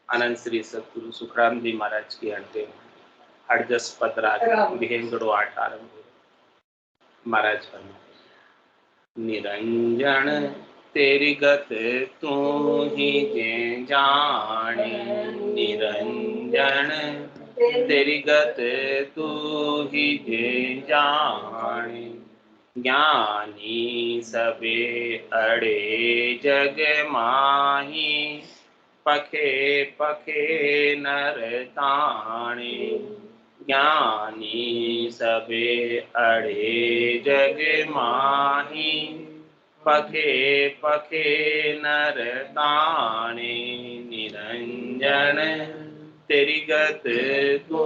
आनंद श्री सतगुरु सुखराम जी महाराज की अंतिम हरजस पदराग विहेंगड़ो 8 आरंभ महाराज फरमाते निरंजन तेरी गत तू ही जे जाने निरंजन तेरी गत तू ही जे जाने ज्ञानी सबे अड़े जग माही पखे पखे नर ताणे ज्ञानी सबे अड़े जग माही पखे पखे नर ताणे निरंजन तेरी गत तू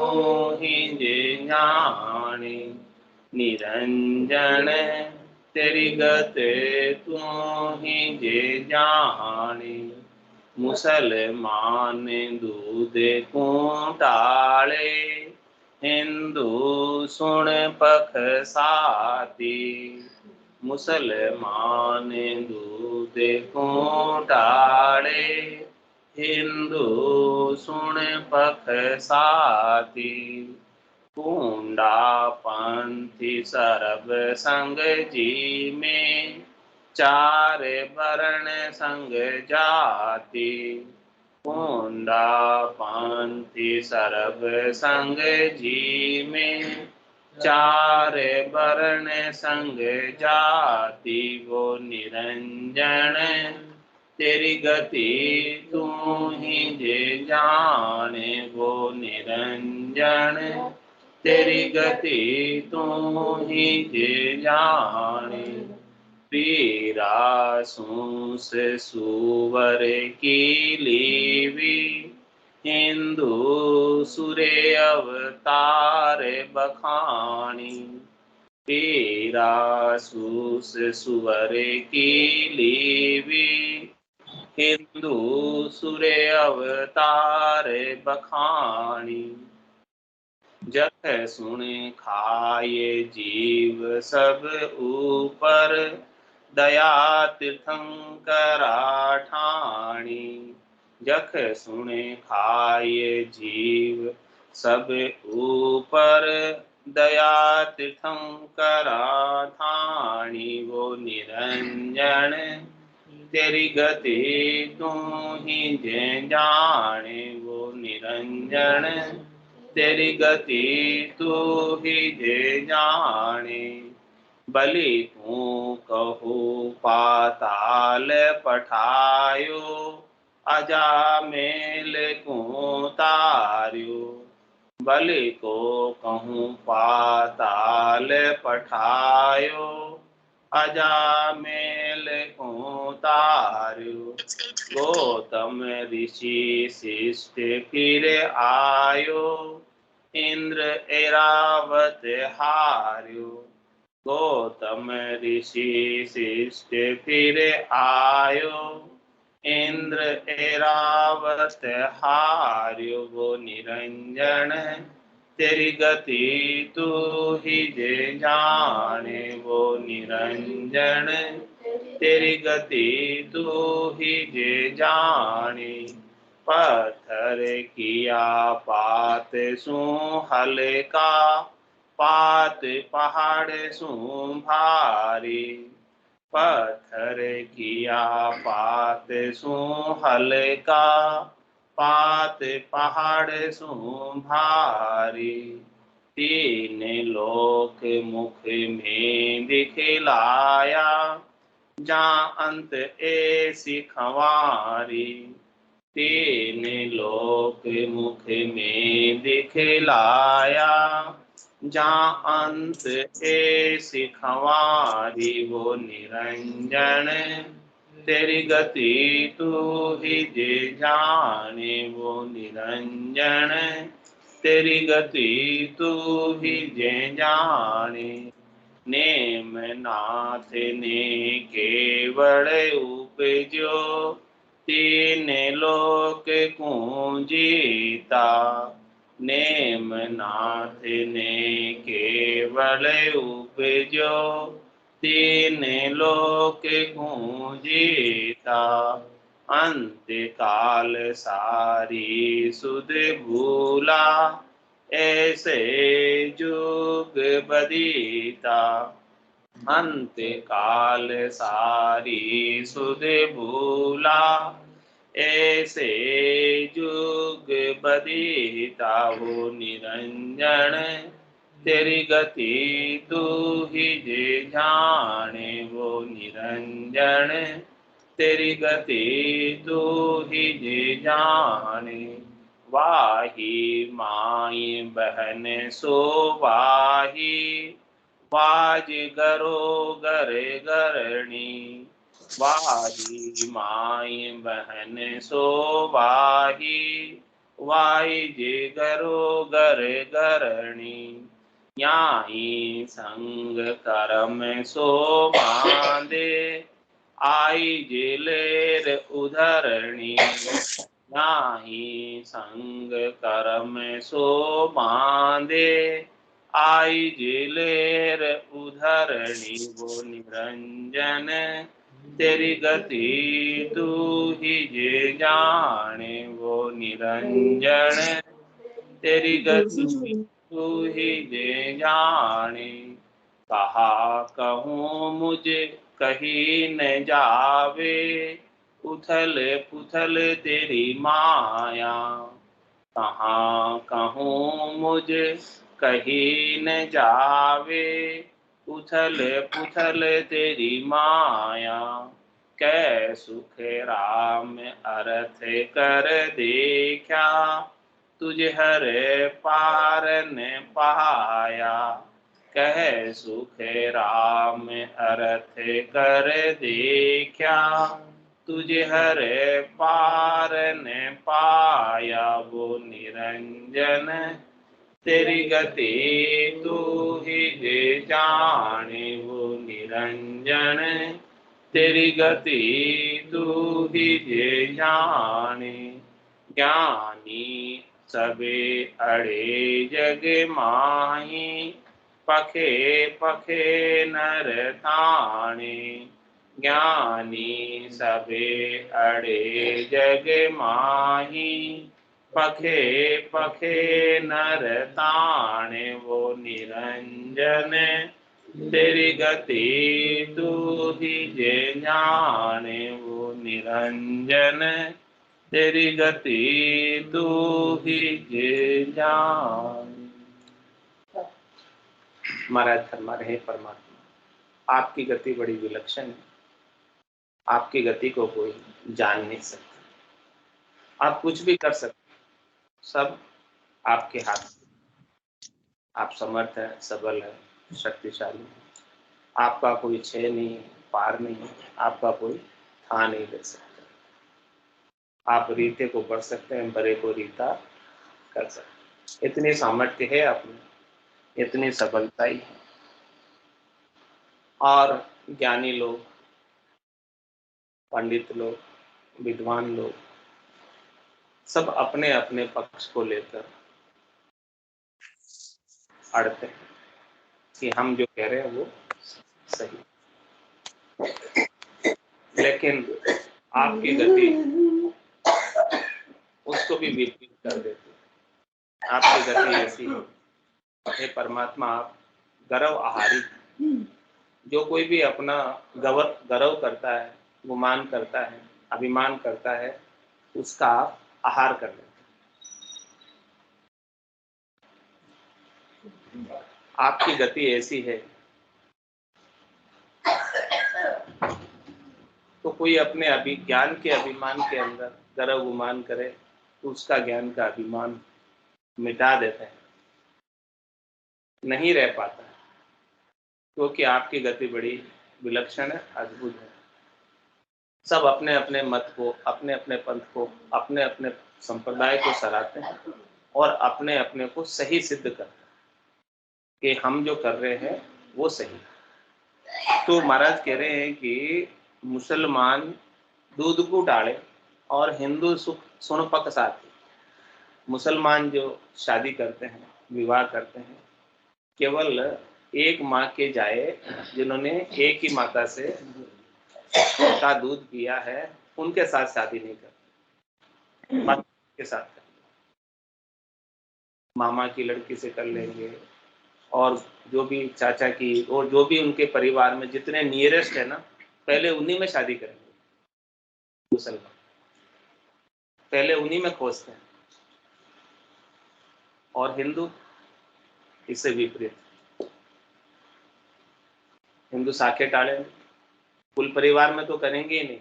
ही जे जाने निरंजन तेरी गत तू ही जे जाने मुसलमान दूध को टाले हिंदू सुन पख साती मुसलमान दूध को टाले हिंदू सुन पख साती कुंडा पंथी सरब संग जी में चार वर्ण संग जाति कुंडा पंथी सरब संग जी में चार वर्ण संग जाति वो निरंजन तेरी गति तू ही जे जाने वो निरंजन तेरी गति तू ही जे जाने पीरा सूस सुवर की लीवी हिंदू सुरे अवतार बखानी पीरा सूस सुवर की लीवी हिंदू सुरे अवतार बखानी जख सुने खाए जीव सब ऊपर दया तीर्थंकरा ठाणी जख सुने खाए जीव सब ऊपर दया तीर्थंकरा ठाणी वो निरंजन तेरी गति तू ही जे जाने वो निरंजन तेरी गति तू ही जे जाने बलि तू कहू पाताल पठायो अजामेल को तार्यो बलि को कहूँ पाताल पठायो अजामेल को तार्यो गौतम ऋषि शिष्ट फिर आयो इंद्र ऐरावत हार्यो गौतम ऋषि शिष्ट फिर आयो इंद्र ऐरावत हार्यो वो निरंजन तेरी गति तू ही जे जाने वो निरंजन तेरी गति तू ही जे जाने पत्थर किया पात सु हल्का पात पहाड़ सु भारी पत्थर किया पात सु हल्का पात पहाड़ सु भारी तीन लोक मुख में दिखलाया जहाँ अंत ऐसी खवारी तीन लोक मुख में दिखलाया जहाँ अंत ऐसी खवारी वो निरंजन तेरी गति तू ही जे जाने वो निरंजन तेरी गति तू ही जे जाने नेम नाथ ने केवल उपजो तीन लोक को जीता नेम नाथ ने केवल उपजो तीन लोक को जीता अंत्य काल सारी सुध भूला, ऐसे जुग बदीता। अंत्य काल सारी सुध भूला, ऐसे जुग बदीता। वो निरंजन तेरी गति तू ही जे जाने, वो निरंजन तेरी गति तू ही जे जाने। वाही माई बहन सो वाही, वाज गरो गरे गरणी। वाही माई बहन सो वाही, वाई जे गरो गरे गरणी। याई संग करम सो बांधे, आई जिलेर उधरणी। नाही संग करम सो बांधे, आई जिलेर उधरणी। वो निरंजन तेरी गति तू ही जे जाने, वो निरंजन तेरी गति तू ही जे जाने। कहा कहूँ मुझे कही न जावे, उथल पुथल तेरी माया। कहाँ कहूँ मुझे कही न जावे, उथल पुथल तेरी माया। कै सुख राम अर्थ कर देखा, तुझे हर पार न पाया। कह सुख राम अर्थ कर देखा, तुझे हर पार न पाया। वो निरंजन तेरी गति तू ही जे जाने, वो निरंजन तेरी गति तू ही जे जाने। ज्ञानी सबे अड़े जग माही, पखे पखे नर ताणे। ज्ञानी सबे अड़े जग माही, पखे पखे नर ताणे। वो निरंजन तेरी गति तू ही जे जाने, वो निरंजन तेरी गति तू ही जे जाने। महाराज फरमा रहे परमात्मा, आपकी गति बड़ी विलक्षण है, आपकी गति को कोई जान नहीं सकता। आप कुछ भी कर सकते, सब आपके हाथ में। आप समर्थ है, सबल है, शक्तिशाली है। आपका कोई छह नहीं, पार नहीं, आपका कोई था नहीं दे सकता। आप रीते को बढ़ सकते हैं, बड़े को रीता कर सकते। इतनी सामर्थ्य है आप में, इतनी सबलता ही है। और ज्ञानी लोग, पंडित लोग, विद्वान लोग सब अपने अपने पक्ष को लेकर अड़ते हैं कि हम जो कह रहे हैं वो सही, लेकिन आपकी गति उसको भी विपरीत कर देती है। आपकी गति ऐसी है, हे परमात्मा आप गर्व आहारी। जो कोई भी अपना गर्व करता है, गुमान करता है, अभिमान करता है, उसका आप आहार कर लेते हैं। आपकी गति ऐसी है तो कोई अपने ज्ञान के अभिमान के अंदर गर्व गुमान करे तो उसका ज्ञान का अभिमान मिटा देता है, नहीं रह पाता है। क्योंकि आपकी गति बड़ी विलक्षण है, अद्भुत है। सब अपने अपने मत को, अपने अपने पंथ को, अपने अपने संप्रदाय को सराहते हैं और अपने अपने को सही सिद्ध करते हैं कि हम जो कर रहे हैं वो सही है। तो महाराज कह रहे हैं कि मुसलमान दूध को डाले और हिंदू सुन पक साथी। मुसलमान जो शादी करते हैं, विवाह करते हैं, केवल एक माँ के जाए जिन्होंने एक ही माता से का दूध पिया है, उनके साथ शादी नहीं करते, बाकी के साथ करते, मामा की लड़की से कर लेंगे, और जो भी चाचा की और जो भी उनके परिवार में जितने नियरेस्ट है ना, पहले उन्हीं में शादी करेंगे। मुसलमान पहले उन्हीं में खोजते हैं, और हिंदू इससे विपरीत। हिंदू साखे टालेंगे, कुल परिवार में तो करेंगे ही नहीं,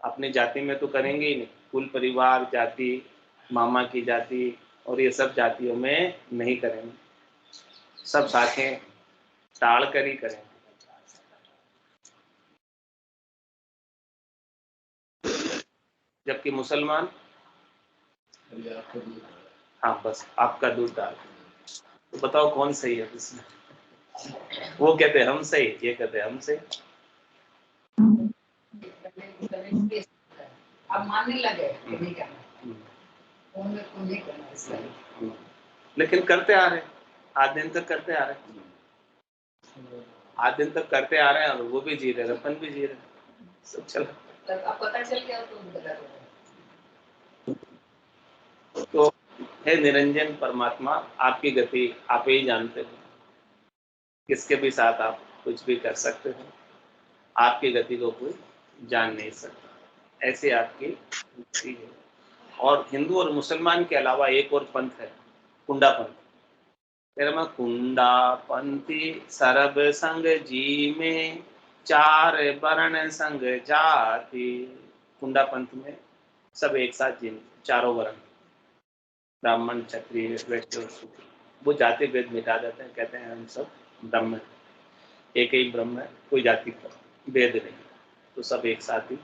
अपनी जाति में तो करेंगे ही नहीं, कुल परिवार जाति, मामा की जाति और ये सब जातियों में नहीं करेंगे, सब साखें टाल कर ही करेंगे। जबकि मुसलमान, हाँ बस आपका दूध डाल, तो बताओ कौन सही है इसमें? वो कहते हैं हम सही, ये कहते हैं हम सही। अब मानने लगे नहीं करना, नहीं करना इसलिए। लेकिन करते आ रहे, आज दिन तक करते आ रहे, आज दिन तक करते आ रहे हैं, और वो भी जी रहे, अपन भी जी रहे, सब चला। अब पता चल गया तो गलत हो गया। तो हे निरंजन परमात्मा, आपकी गति आप ही जानते हो, किसके भी साथ आप कुछ भी कर सकते हो, आपकी गति को कोई जान नहीं सकता, ऐसे आपकी गति है। और हिंदू और मुसलमान के अलावा एक और पंथ है, कुंडा पंथ। तेरा कुंडा पंथी सरब संग जी में, चार वर्ण संग जाति। कुंडा पंथ में सब एक साथ जीने, चारों वर्ण, ब्राह्मण क्षत्रिय वैश्य और शूद्र, वो जाति भेद मिटा देते हैं, कहते हैं हम सब ब्रह्म है, एक ही ब्रह्म है, कोई जाति का भेद नहीं, तो सब एक साथ ही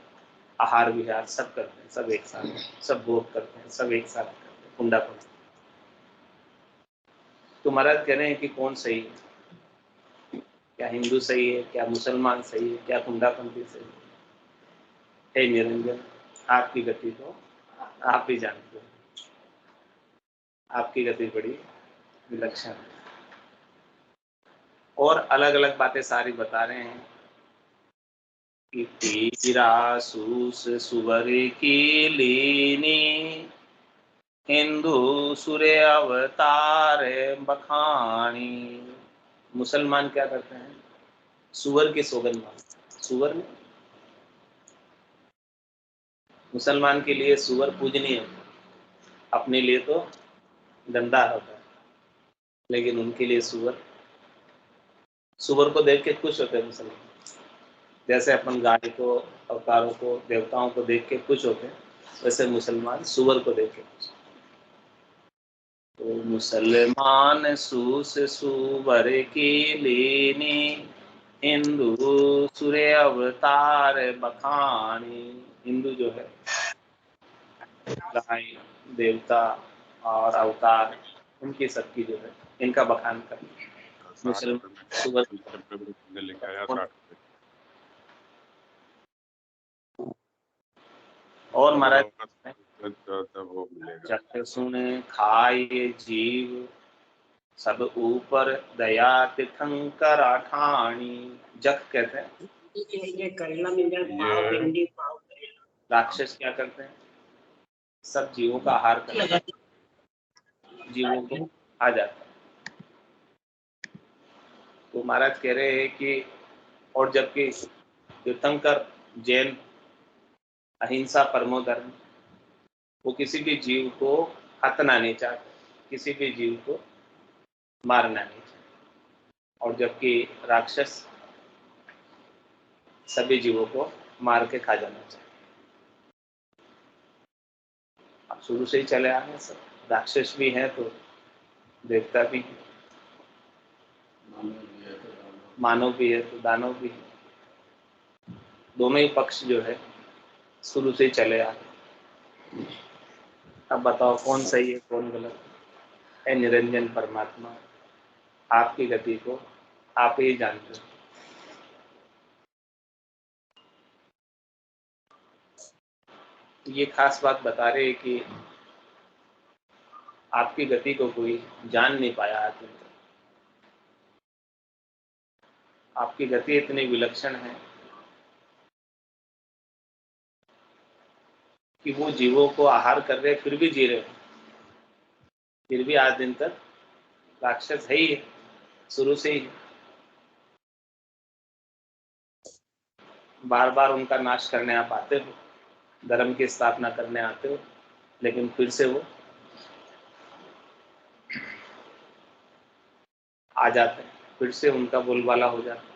आहार विहार सब करते हैं, सब एक साथ, सब भोग करते हैं, सब एक साथ करते हैं, कुंडा पंथ। तो महाराज कह रहे हैं कि कौन सही है, क्या हिंदू सही है, क्या मुसलमान सही है, क्या कुंडापंथी सही है? हे निरंजन, आपकी गति को आप ही जानते हो, आपकी गति बड़ी विलक्षण है। और अलग अलग बातें सारी बता रहे हैं कि तीरा सूस सुवर की लीनी, हिंदू सूर्य अवतार बखानी। मुसलमान क्या करते हैं? सुअर की सौगंध मानते, सुअर में मुसलमान के लिए सुअर पूजनीय है, अपने लिए तो गंदा होता है, लेकिन उनके लिए सुअर, सुअर को देख के खुश होते हैं मुसलमान, जैसे अपन गाय को, अवतारों को, देवताओं को देख के खुश होते हैं, वैसे मुसलमान सुअर को देख के खुश। तो मुसलमान सूस सुवर की लीनी, हिंदू सूर्य अवतार बखानी। हिंदू जो है गाय, देवता और अवतार, उनकी सबकी जो है इनका बखान कर। मुसलमान और महाराज जग सुने खाए जीव, सब ऊपर दया तीर्थंकर ठाणी। जग कहते हैं, ये करेला मिल जाए, पाव भिंडी, पाव करेला। राक्षस क्या करते हैं? सब जीवों का आहार करते हैं, जीवों को खा जाता है। तो महाराज कह रहे हैं कि, और जबकि तीर्थंकर जैन अहिंसा परमो धर्म, वो किसी भी जीव को हतना नहीं चाहते, किसी भी जीव को मारना नहीं चाहते, और जबकि राक्षस सभी जीवों को मार के खा जाना चाहिए। अब शुरू से ही चले आ रहे सब, राक्षस भी हैं तो देवता भी है, मानव भी है तो दानव भी है, दोनों ही पक्ष जो है शुरू से ही चले आ रहे। अब बताओ कौन सही है कौन गलत है? निरंजन परमात्मा, आपकी गति को आप ही जानते हो। ये खास बात बता रहे हैं कि आपकी गति को कोई जान नहीं पाया आज तक, आपकी गति इतनी विलक्षण है कि वो जीवों को आहार कर रहे फिर भी जी रहे, फिर भी आज दिन तक राक्षस है ही है, शुरू से ही। बार बार उनका नाश करने आप आते हो, धर्म की स्थापना करने आते हो, लेकिन फिर से वो आ जाते हैं, फिर से उनका बोलबाला हो जाता है।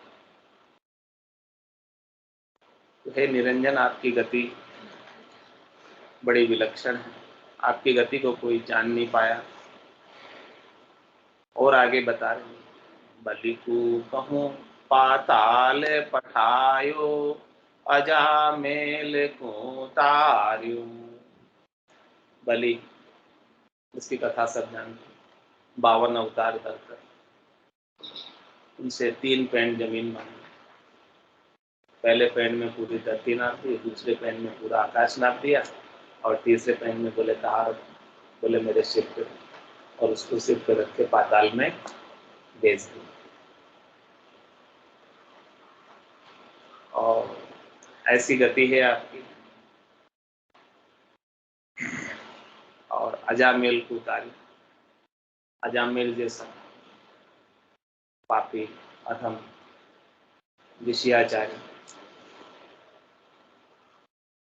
तो हे निरंजन, आपकी गति बड़ी विलक्षण है, आपकी गति को कोई जान नहीं पाया। और आगे बता रहे हैं, बलि को कहूँ पाताल पठायो, अजामेल को तार्यो। बलि, इसकी कथा सब जानते हैं, 52 अवतार धरकर उनसे 3 पैंड जमीन मांगी। पहले पैंड में पूरी धरती नाप दी, दूसरे पैंड में पूरा आकाश नाप दिया, और तीसरे पैंड में बोले कहा, बोले मेरे सिर पे, और उसको सिर पे रख के पाताल में भेज दिया। और ऐसी गति है आपकी। और अजामेल को उतारी, अजामेल जैसा पापी, अधम, विषयाचारी,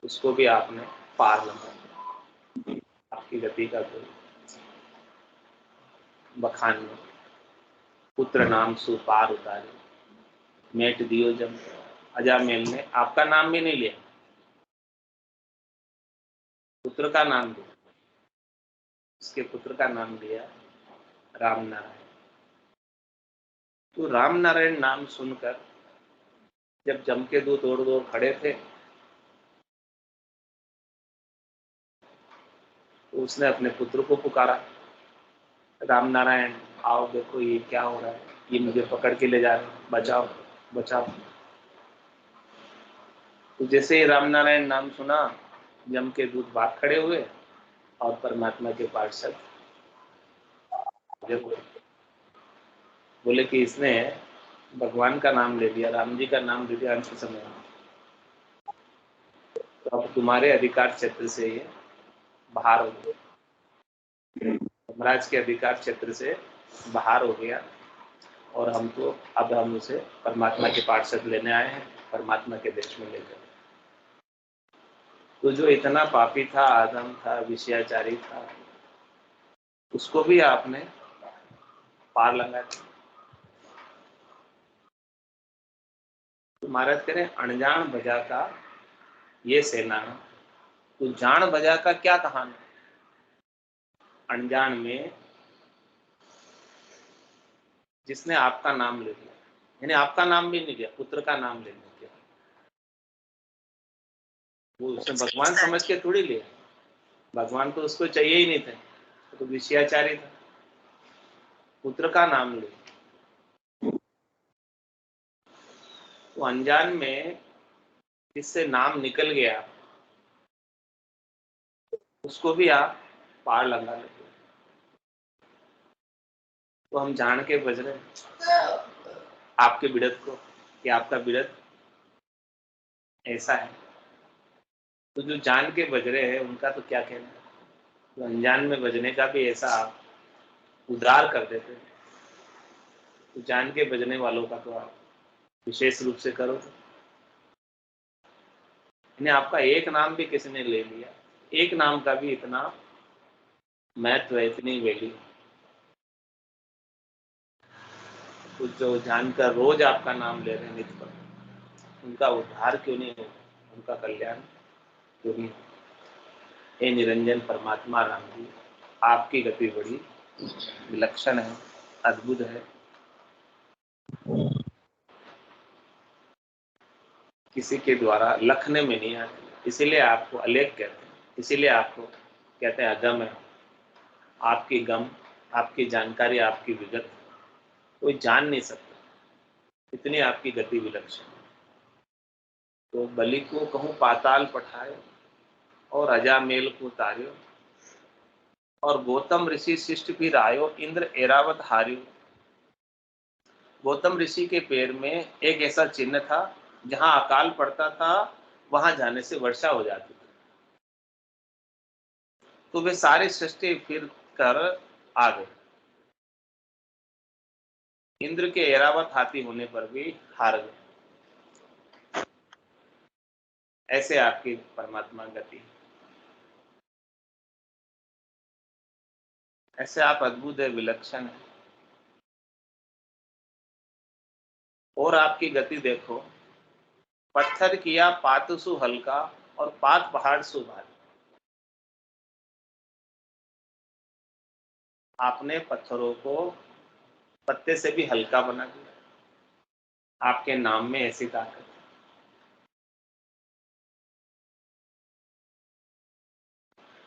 उसको भी आपने पार लगा दिया। आपकी गति का कोई बखान नहीं। पुत्र नाम सु पार उतारे, मेट दियो जब। अजामेल ने आपका नाम भी नहीं लिया, पुत्र का नाम लिया, उसके पुत्र का नाम लिया राम नारायण। तो राम नारायण नाम सुनकर जब जम के दूत दौड़ दौड़ खड़े थे, तो उसने अपने पुत्र को पुकारा, राम नारायण आओ, देखो ये क्या हो रहा है, ये मुझे पकड़ के ले जा रहे हैं, बचाओ बचाओ। तो जैसे ही राम नारायण नाम सुना, जम के दूत भाग खड़े हुए, और परमात्मा के पार्षद बोले कि इसने भगवान का नाम ले लिया, राम जी का नाम ले लिया अंत समय में, तो अब तुम्हारे अधिकार क्षेत्र से ये बाहर हो गया, यमराज के अधिकार क्षेत्र से बाहर हो गया, और हम तो अब हम उसे परमात्मा के पार्षद लेने आए हैं, परमात्मा के देश में लेकर। तो जो इतना पापी था, आदम था, विषयाचारी था, उसको भी आपने पार लगा दिया। तो महाराज कह रहे अनजान बजा का ये सेना, तो जान बजा का क्या कहानी। अनजान में जिसने आपका नाम ले लिया, यानी आपका नाम भी नहीं लिया, पुत्र का नाम ले लिया, वो उसने भगवान समझ के थोड़ी लिया, भगवान तो उसको चाहिए ही नहीं थे, तो विषयाचारी था, पुत्र का नाम ले। तो अनजान में जिससे नाम निकल गया, उसको भी आप पार लगा लेते। तो हम जान के बज रहे आपके बिड़त को, कि आपका बिड़त ऐसा है। तो जो जान के बज रहे हैं उनका तो क्या कहना है, तो अनजान में बजने का भी ऐसा आप उद्धार कर देते हैं। तो जान के बजने वालों का तो आप विशेष रूप से करो। इन्हें आपका एक नाम भी किसी ने ले लिया, एक नाम का भी इतना महत्व है, इतनी वैल्यू। तो जो जानकर रोज आपका नाम ले रहे हैं नित्य पर, उनका उद्धार क्यों नहीं हो, उनका कल्याण क्यों नहीं हो। हे निरंजन परमात्मा राम जी, आपकी गति बड़ी विलक्षण है, अद्भुत है। किसी के द्वारा लखने में नहीं आती, इसीलिए आपको अलेख कहते हैं, इसीलिए आपको कहते हैं अगम है। आपकी गम, आपकी जानकारी, आपकी विगत कोई जान नहीं सकता, इतनी आपकी गति विलक्षण। तो बलि को कहूँ पाताल पठाए, और अजामेल को तार्यो, और गौतम ऋषि शिष्ट भी रायो, इंद्र एरावत हार्यो। गौतम ऋषि के पैर में एक ऐसा चिन्ह था, जहां अकाल पड़ता था वहां जाने से वर्षा हो जाती थी। तो वे सारी सृष्टि फिर कर आ गए। इंद्र के ऐरावत हाथी होने पर भी हार गए। ऐसे आपकी परमात्मा गति, ऐसे आप अद्भुत है, विलक्षण है। और आपकी गति देखो, पत्थर किया पात सु हल्का और पात पहाड़ सु भारी। आपने पत्थरों को पत्ते से भी हल्का बना दिया। आपके नाम में ऐसी ताकत है।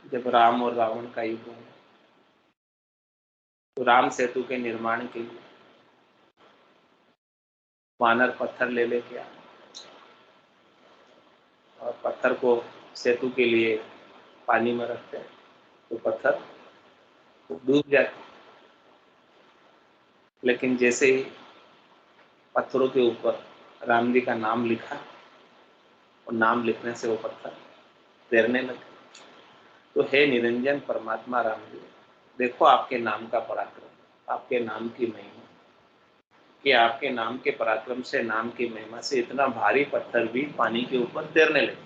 जब राम और रावण का युद्ध हुआ तो राम सेतु के निर्माण के लिए वानर पत्थर ले लेके आए और पत्थर को सेतु के लिए पानी में रखते हैं तो पत्थर डूब जाते। लेकिन जैसे ही पत्थरों के ऊपर राम जी का नाम लिखा और नाम लिखने से वो पत्थर तैरने लगे। तो हे निरंजन परमात्मा राम जी, देखो आपके नाम का पराक्रम, आपके नाम की महिमा, कि आपके नाम के पराक्रम से, नाम की महिमा से इतना भारी पत्थर भी पानी के ऊपर तैरने लगे।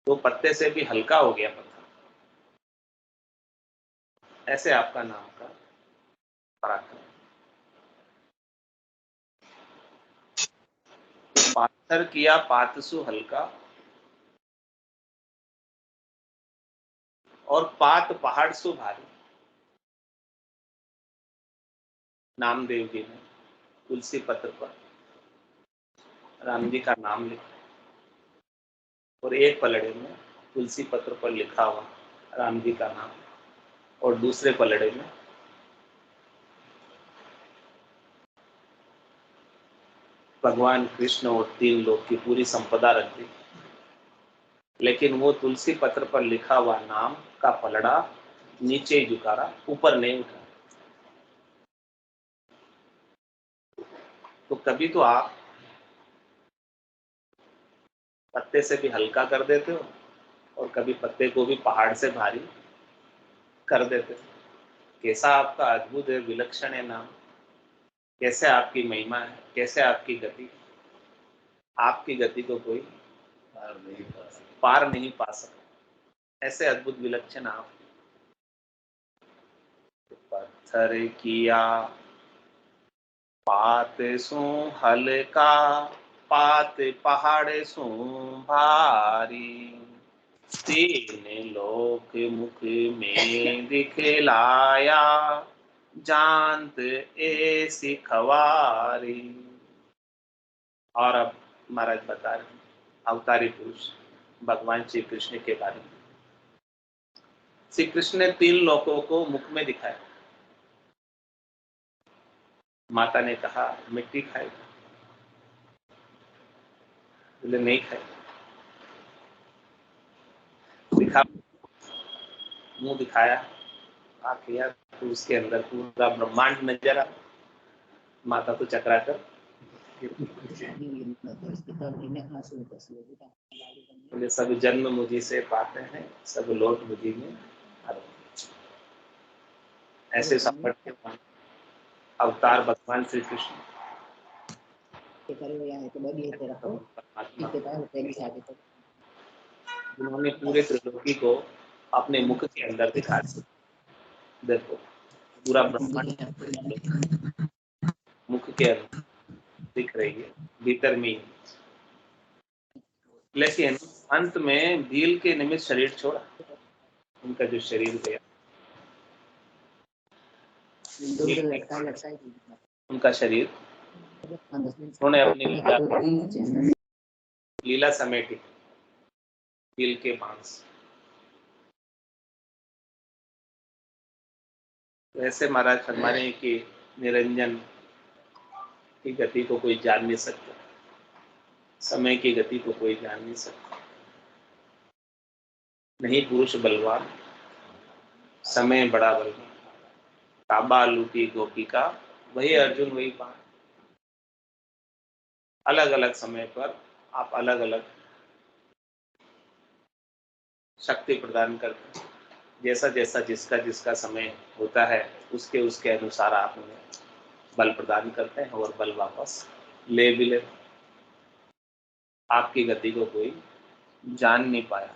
तो पत्ते से भी हल्का हो गया पत्थर। ऐसे आपका नाम का पराक्रम। पाथर किया पातसु हल्का और पात पहाड़ सु भारी। नामदेव जी ने तुलसी पत्र पर राम जी का नाम लिखा और एक पलड़े में तुलसी पत्र पर लिखा हुआ राम जी का नाम और दूसरे पलड़े में भगवान कृष्ण और 3 लोक की पूरी संपदा रख दी। लेकिन वो तुलसी पत्र पर लिखा हुआ नाम का पलड़ा नीचे ही झुका रहा, ऊपर नहीं उठा। तो कभी तो आप पत्ते से भी हल्का कर देते हो और कभी पत्ते को भी पहाड़ से भारी कर देते हो। कैसा आपका अद्भुत है, विलक्षण है नाम, कैसे आपकी महिमा है, कैसे आपकी गति। आपकी गति को कोई पार नहीं पा सकता। ऐसे अद्भुत विलक्षण आप। पत्थर किया पात सु हल्का पात पहाड़ सु भारी। 3 लोक मुख में दिखलाया जानत ऐसी खवारी। और अब महाराज बता रहे हैं अवतारी पुरुष भगवान श्री कृष्ण के बारे में। श्री कृष्ण ने 3 लोकों को मुख में दिखाया। माता ने कहा मिट्टी खाएगा, बोले नहीं खाएगा। दिखा, मुंह दिखाया, आंख किया तो उसके अंदर पूरा ब्रह्मांड नजर आ। माता तो चकराकर बोले सब जन्म मुझी से पाते हैं, सब लौट मुझी में आते। ऐसे सामर्थ्यवान अवतार भगवान श्री कृष्ण जिन्होंने पूरे त्रिलोकी को अपने मुख के अंदर दिखा दिया। देखो पूरा ब्रह्मांड मुख के अंदर दिख रही है, भीतर में। लेकिन अंत में भील के निमित्त शरीर छोड़ा। उनका जो शरीर गया, उनका शरीर उन्होंने अपनी लीला समेटी भील के मांस। वैसे महाराज फरमाने हैं कि निरंजन की गति को कोई जान नहीं सकता, समय की गति को कोई जान नहीं सकता। नहीं पुरुष बलवान, समय बड़ा बलवान। काबा लूटी गोपिका, वही अर्जुन वही पान। अलग अलग समय पर आप अलग अलग शक्ति प्रदान करते हैं। जैसा जैसा जिसका जिसका समय होता है उसके उसके अनुसार आप उन्हें बल प्रदान करते हैं और बल वापस ले भी लेते हैं। आपकी गति को कोई जान नहीं पाया।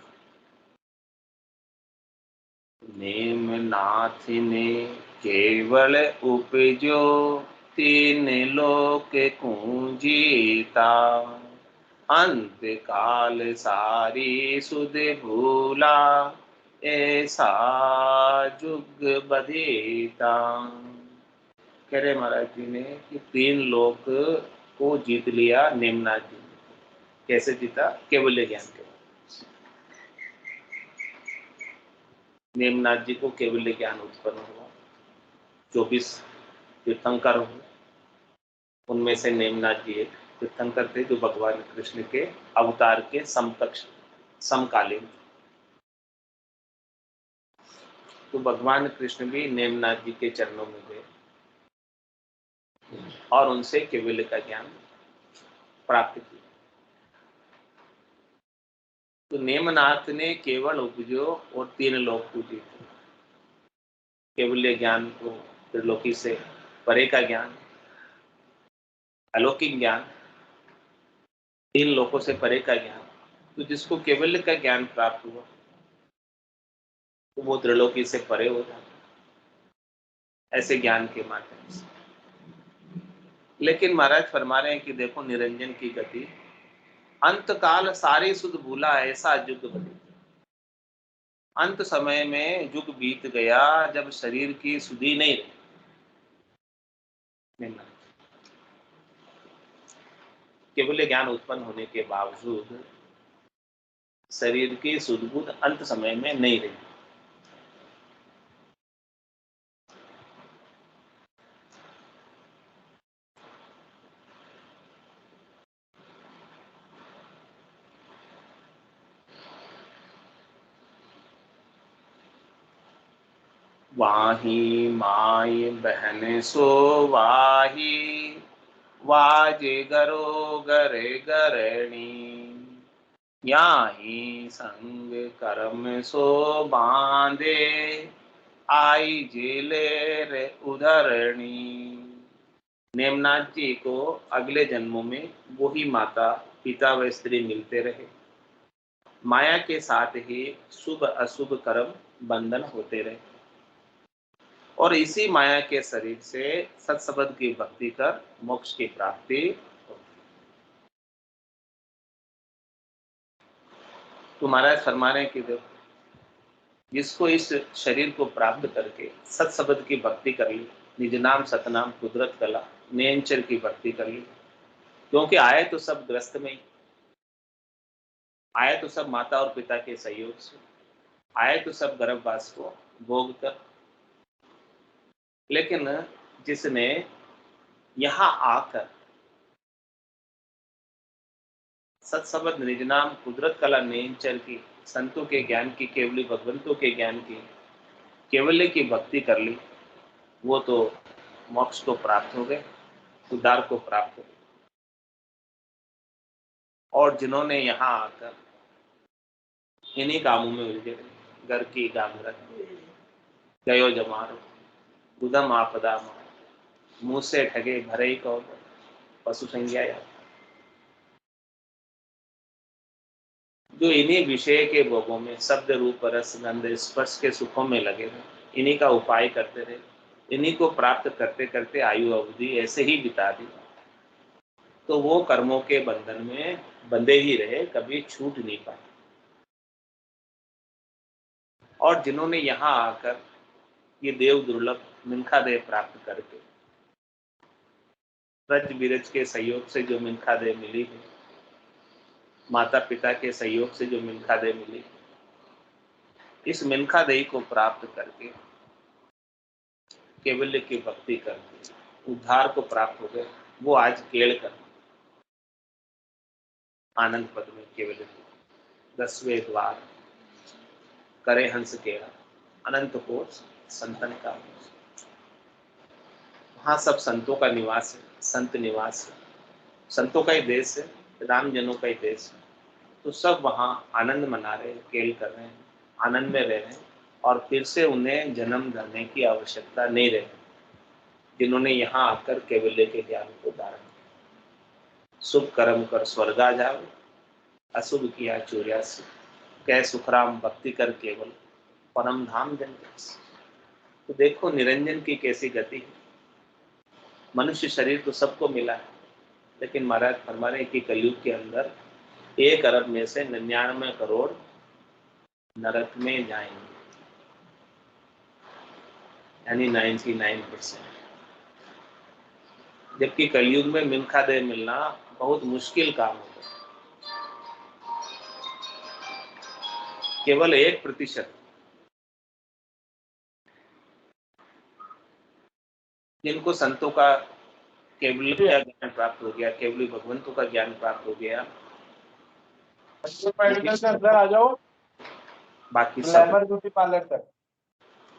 नेम नाथ ने केवल उपजो, तीन लोक कुंजीता, अंत काल सारी सुध भूला, ऐसा जुग बधीता। कह रहे महाराज जी ने कि तीन लोक को जीत लिया नेमनाथ जी ने। कैसे जीता? केवल्य ज्ञान के। नेमनाथ जी को केवल्य ज्ञान उत्पन्न हुआ। 24 तीर्थंकर हुए, उनमें से नेमनाथ जी एक तीर्थंकर थे जो भगवान कृष्ण के अवतार के समकक्ष समकालीन। तो भगवान कृष्ण भी नेमनाथ जी के चरणों में गए और उनसे केवल्य का ज्ञान प्राप्त किया। तो नेमनाथ ने केवल उपजो और तीन लोक को जीते। केवल्य ज्ञान को त्रिलोकी से परे का ज्ञान, अलौकिक ज्ञान, तीन लोकों से परे का ज्ञान। तो जिसको केवल्य का ज्ञान प्राप्त हुआ तो वो त्रिलोकी से परे हो जाता ऐसे ज्ञान के माध्यम से। लेकिन महाराज फरमा रहे हैं कि देखो निरंजन की गति, अंत काल सारे सुध भूला, ऐसा युग बदले। अंत समय में युग बीत गया जब शरीर की सुधि नहीं रही। केवल ज्ञान उत्पन्न होने के बावजूद शरीर की सुध-बुध अंत समय में नहीं रही। वाही माई बहन सो वाही, वाजे गरो गरे गरणी, याही संग कर्म सो बांधे, आई जेले रे उधरणी। नेमनाथ जी को अगले जन्मों में वही माता पिता व स्त्री मिलते रहे। माया के साथ ही शुभ अशुभ कर्म बंधन होते रहे और इसी माया के शरीर से सत्संबंध की भक्ति कर मोक्ष की प्राप्ति होती। तो महाराज फरमा रहे कि देखो जिसको इस शरीर को प्राप्त करके सत्संबंध की भक्ति कर ली, निज नाम सतनाम कुदरत कला नेंचर की भक्ति कर ली, क्योंकि आए तो सब ग्रस्त में ही, आए तो सब माता और पिता के सहयोग से, आए तो सब गर्भवास को भोग कर। लेकिन जिसने यहां आकर सत्संबंध निज नाम कुदरत कला नेंचर की, संतों के ज्ञान की, केवली भगवंतों के ज्ञान की, केवल्य की भक्ति कर ली, वो तो मोक्ष को प्राप्त हो गए, उद्धार को प्राप्त हो गए। और जिन्होंने यहाँ आकर इन्हीं कामों में उलझे रहे, घर की गामरत गयो जमारो, उदम आपदा मुँह से ठगे भरे ही कहो, पशु संज्ञा या जो इन्हीं विषय के भोगों में शब्द रूप रस गंध स्पर्श के सुखों में लगे रहे, इन्हीं का उपाय करते रहे, इन्हीं को प्राप्त करते करते आयु अवधि ऐसे ही बिता दी, तो वो कर्मों के बंधन में बंधे ही रहे, कभी छूट नहीं पाए। और जिन्होंने यहाँ आकर ये देव दुर्लभ मिनखा देह प्राप्त करके ब्रज बीरज के सहयोग से जो मिनखा देह मिली है, माता पिता के सहयोग से जो मिनखा देह मिली, इस मिनखा देही को प्राप्त करके केवल्य की भक्ति करके उद्धार को प्राप्त हो गए, वो आज केड़ कर आनंद पद में केवल्य 10वें द्वार करे हंस केड़ा अनंत कोश संतन का, वहां सब संतों का निवास है, संत निवास है, संतों का ही देश है, राम जनों का ही देश है। तो सब वहां आनंद मना रहे हैं, केल कर रहे हैं, आनंद में रहे और फिर से उन्हें जन्म धरने की आवश्यकता नहीं रहे, जिन्होंने यहाँ आकर कैवल्य के ज्ञान को धारण किया। शुभ कर्म कर स्वर्गा जाओ, अशुभ किया चूर्यासी, कै सुखराम भक्ति कर केवल परम धाम जन। तो देखो निरंजन की कैसी गति है। मनुष्य शरीर तो सबको मिला है, लेकिन महाराज फरमा रहे कि कलयुग के अंदर 1 अरब में से 99 करोड़ नरक में जाएंगे, यानी 99%। जबकि कलयुग में मिल्खा दे मिलना बहुत मुश्किल काम होगा। केवल 1% जिनको संतों का केवल का ज्ञान प्राप्त हो गया, केवली भगवंतों का ज्ञान प्राप्त हो गया, आ जाओ बाकी सब ब्यूटी पार्लर तक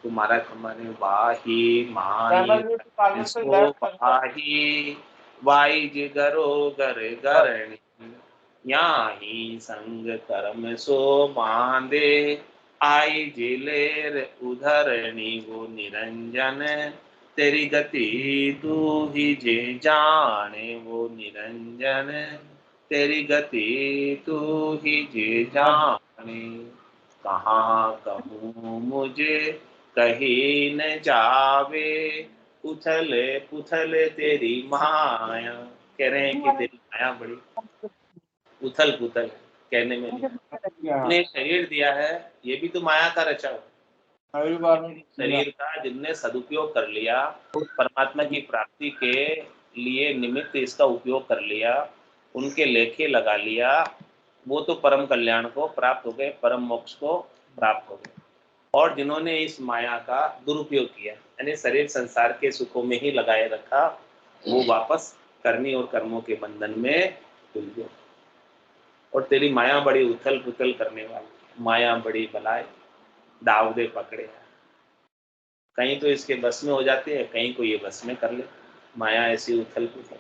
तुम्हारा हमारे वाही माही सो वाही वाई जिगरो गर गरणी याही संग कर्म सो बांधे आई जिलेर उधरणी वो निरंजन तेरी गति तू ही जे जाने वो निरंजन तेरी गति तू ही जे जाने कहाँ कहूँ मुझे कहीं न जावे उथल पुथल तेरी माया। कह रहे हैं कि तेरी माया बड़ी उथल पुथल कहने में नहीं। शरीर दिया है ये भी तो माया का रचा हुआ शरीर का, जिनने सदुपयोग कर लिया, परमात्मा की प्राप्ति के लिए निमित्त इसका उपयोग कर लिया, उनके लेखे लगा लिया, वो तो परम कल्याण को प्राप्त हो गए, परम मोक्ष को प्राप्त हो गए। और जिन्होंने इस माया का दुरुपयोग किया, यानी शरीर संसार के सुखों में ही लगाए रखा, वो वापस करनी और कर्मों के बंधन में डूब गए। और तेरी माया बड़ी उथल पुथल करने वाली, माया बड़ी बलाए दाव दे पकड़े, कहीं तो इसके बस में हो जाती है, कहीं को ये बस में कर ले। माया ऐसी उथल पुथल।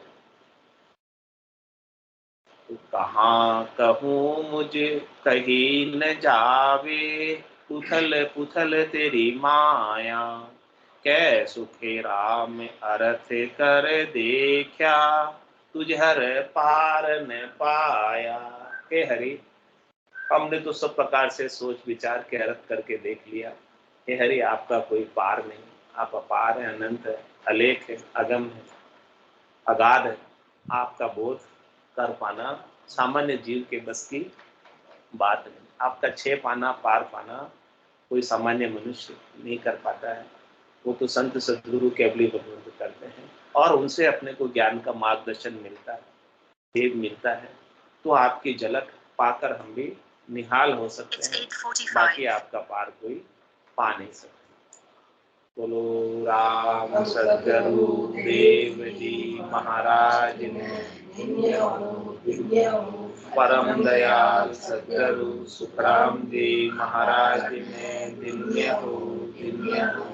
तो कहाँ कहूँ मुझे कहीं न जावे उथल पुथल तेरी माया कै सुखे राम अर्थ कर देखा तुझ हर पार न पाया। हे हरि, हमने तो सब प्रकार से सोच विचार के अर्थ करके देख लिया। हे हरि, आपका कोई पार नहीं, आप अपार है, अनंत है, अलेख है, अगम है, अगाध है। आपका बोध कर पाना सामान्य जीव के बस की बात नहीं। आपका छह पाना पार पाना कोई सामान्य मनुष्य नहीं कर पाता है। वो तो संत सद्गुरु केवली भगवंत करते हैं और उनसे अपने को ज्ञान का मार्गदर्शन मिलता है, देव मिलता है। तो आपकी झलक पाकर हम भी निहाल हो सकते हैं, बाकी आपका पार कोई पा नहीं सकता। बोलो राम सद्गुरु देव जी महाराज ने, परम दयाल सद्गुरु सुखराम जी महाराज ने दिव्य हो दिव्य हो।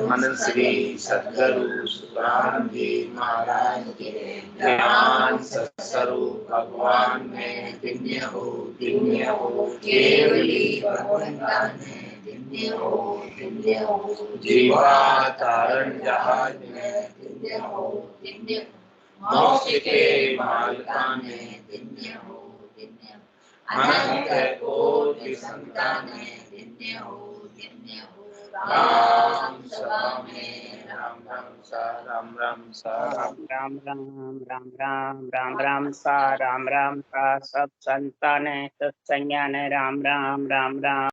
अनंत श्री सद्गुरु सुखराम जी महाराज के ज्ञान सत्स्वरूप भगवान ने दिव्य हो दिव्य हो। केवली भगवंता ने दिव्य हो जीवा तारण जहाज में दिव्य हो मोक्ष के मालिका ने दिव्य हो अनंत कोटि संतान दिव्य हो राम सभा में राम राम सा राम राम सा राम राम राम राम राम राम राम सा राम राम सा सब संतान सत्संज्ञान राम राम राम राम।